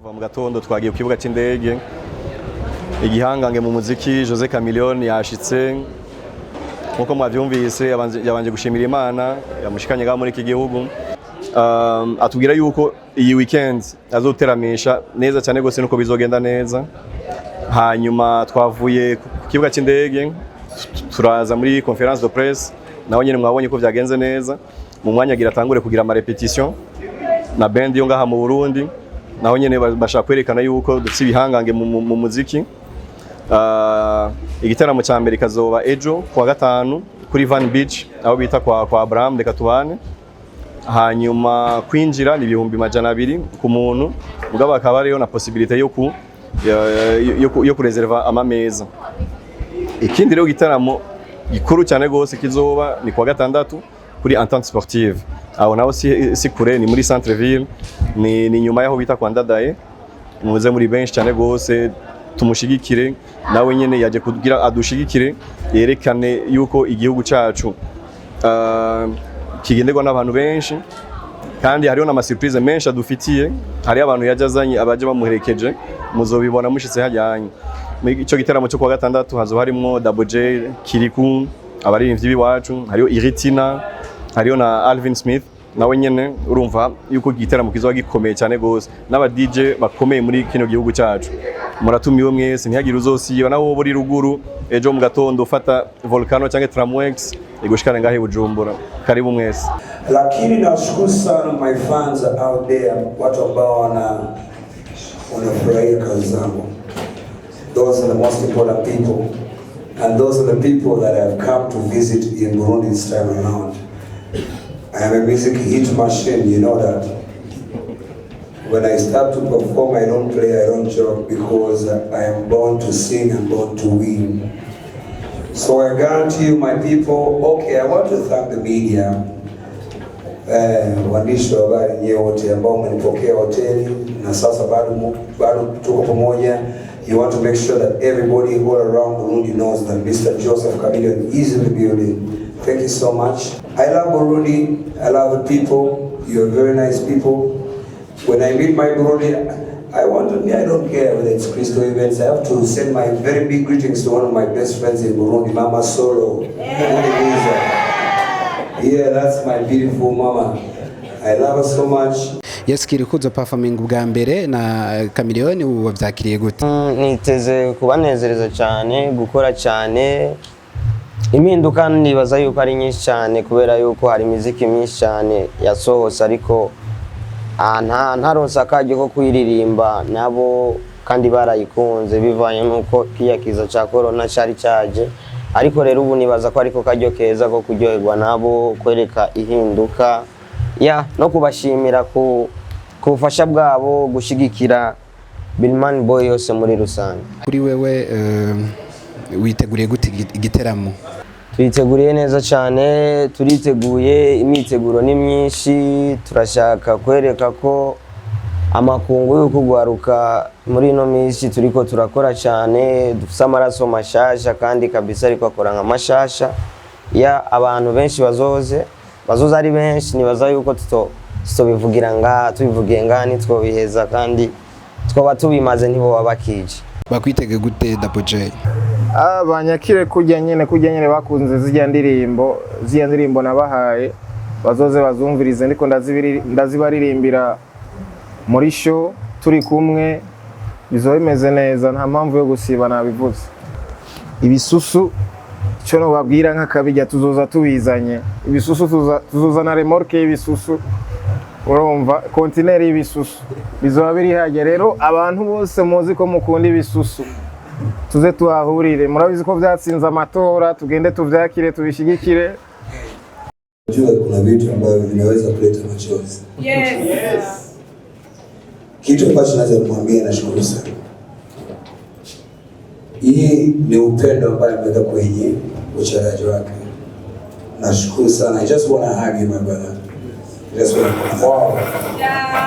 Kuva mu gatondo twagiye ku kibuga cy'indege, igihangange mu muziki José Chameleone yashitse nkuko mwavyumvise, yabanje gushimira Imana yamushikanye ga muri iki gihugu. Atubwira yuko iyi weekend azoteramisha neza cyane gose nuko bizogenda neza. Hanyuma twavuye ku kibuga cy'indege turaza muri conference de presse, naho nyene mwabonye ko vyagenze neza. Mu mwanya agira atangure kugira ama repetition na band yo ngaha mu Burundi, naho nyene bashaka kwerekana yuko dufite ibihangange mu muziki. Igitaramo cya Amerika zoba ejo kwa gatanu kuri Van Beach aho bita kwa Abraham reka tubane. Hanyuma kwinjira ni 200 ku muntu, mugabo akaba ariyo na possibilité yo kureserva amameza. Ikindi rero gitaramo gikuru cyane gose kizoba ni kwa gatandatu kuri Entente Sportive, aho naho si kure, ni muri centre ville, ni nyuma yaho bita kwa Ndadaye. Muze muri benshi cyane gose, tumushigikire nawe nyene yaje kugira adushigikire, yerekane yuko igihugu cyacu kigenderwa n'abantu benshi, kandi hariho na surprise menshi adufitiye. Hari abantu yajazanye abaje bamuherekeje, muzobibona mushitse hajyanye. Muri ico gitaramo cyo kwa gatandatu hazo harimo Double J, Kirikou, abaririmbyi biwacu, hariho Iritina, hariho na Alvin Smith. Nawe nyene urumva yuko gitaramo kizoba gikomeye cyane gose, n'aba DJ bakomeye muri kino gihugu cyacu. Muratumiwe mwese, ntihagire uzosiba naho buri ruguru ejo mu gatondo ufata Volcano cyangwa Tramwex igushikane ngahe Bujumbura. Karibu mwese. Lakini nashukuru sana my fans out there, watu ambao wanafurahia kazi zangu. Those are the most important people, and those are the people that have come to visit in Burundi this time around. I am a music hit machine, you know that. When I start to perform, I don't play, I don't joke, because I am born to sing and born to win. So I guarantee you, my people, okay, I want to thank the media. Waandishi wa habari nyote ambao mmenipokea hoteli na sasa bado tuko pamoja. You want to make sure that everybody all around Burundi knows that Mr. José Chameleone is in the building. Thank you so much. I love Burundi. I love the people. You're very nice people. When I meet my Burundi, I don't care whether it's Christo events. I have to send my very big greetings to one of my best friends in Burundi, Mama Solo. Yeah, that's my beautiful mama. I love her so much. Yes, Kirikou zo performing bwa mbere na Chameleone wavyakiriye gute? Niteze kubanezereza cyane, gukora cyane. Impinduka nibaza yuko ari nyinshi cyane, kubera yuko hari muziki myinshi cyane yasohotse, ariko ntaronsa akajyo ko kuyiririmba nabo, kandi barayikunze bivanye nuko kiyakiza cya corona cyari cyaje. Ariko rero ubu nibaza ko ariko kajyo keza ko kuryoherwa nabo, kwereka ihinduka no kubashimira ku bufasha bwabo, gushigikira Bilman Boy yose muri rusange. Kuri wewe witeguriye gute igiteramo? Twiteguriye neza cyane, turiteguye, imiteguro ni myinshi. Turashaka kwereka ko amakungu yo kugwaruka muri no minsi turiko turakora cyane, dufite amaraso mashasha kandi kabisa ariko akora nka mashasha. Abantu benshi bazoze ari benshi, nibaza yuko tubivugira nga tubivugiye nga nitwobiheza, kandi twoba tubimaze ntibo babakije. Bakwitege gute Double J? Banyakire kujya nyene bakunze zijya ndirimbo nabahaye, bazoze bazumvirize, ndiko ndazibaririmbira muri show turi kumwe, bizo bimeze neza, nta mpamvu yo gusiba nabivuze. Ibisusu cyo no babwira nk'akabijya tuzoza tubizanye, ibisusu tuzozana remorque y'ibisusu, urumva container y'ibisusu bizoba biri haje. Rero abantu bose muzi ko mukunda ibisusu, tuze tuhahurire. Murabizi ko byatsinze amatora, tugende tuvyakire, tubishigikire. Unajua kuna vitu ambavyo vinaweza kuleta machozi. Yes. Kitu ambacho naweza kumwambia, nashukuru sana. Hii ni upendo ambao ameweka kwenye uchezaji wake. Nashukuru sana. I just want to hug you my brother. Just want to. Wow. Yeah.